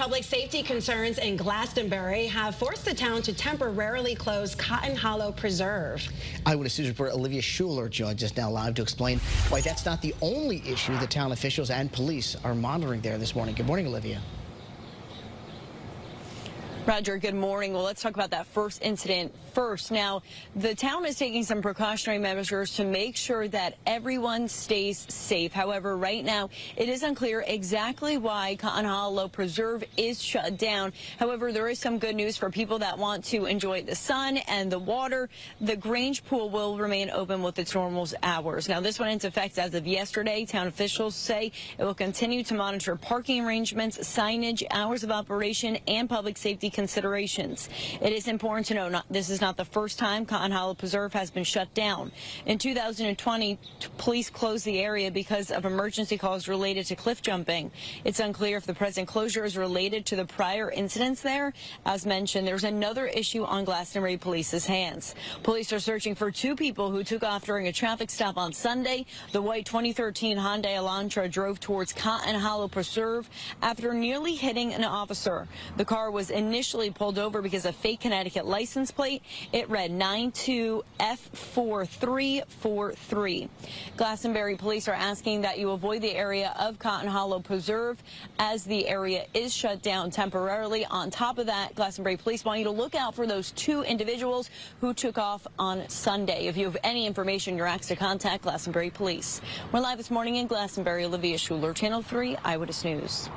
Public safety concerns in Glastonbury have forced the town to temporarily close Cotton Hollow Preserve. Eyewitness News reporter Olivia Schuler joins us now live to explain why that's not the only issue the town officials and police are monitoring there this morning. Good morning, Olivia. Roger, good morning. Well, let's talk about that first incident first. Now, the town is taking some precautionary measures to make sure that everyone stays safe. However, right now, it is unclear exactly why Cotton Hollow Preserve is shut down. However, there is some good news for people that want to enjoy the sun and the water. The Grange pool will remain open with its normal hours. Now, this went into effect as of yesterday. Town officials say it will continue to monitor parking arrangements, signage, hours of operation, and public safety considerations. It is important to know this is not the first time Cotton Hollow Preserve has been shut down. In 2020, police closed the area because of emergency calls related to cliff jumping. It's unclear if the present closure is related to the prior incidents there. As mentioned, there's another issue on Glastonbury Police's hands. Police are searching for two people who took off during a traffic stop on Sunday. The white 2013 Hyundai Elantra drove towards Cotton Hollow Preserve after nearly hitting an officer. The car was initially pulled over because of fake Connecticut license plate. It read 92F4343. Glastonbury police are asking that you avoid the area of Cotton Hollow Preserve as the area is shut down temporarily. On top of that, Glastonbury police want you to look out for those two individuals who took off on Sunday. If you have any information, you're asked to contact Glastonbury police. We're live this morning in Glastonbury. Olivia Schuler, Channel 3 Eyewitness News.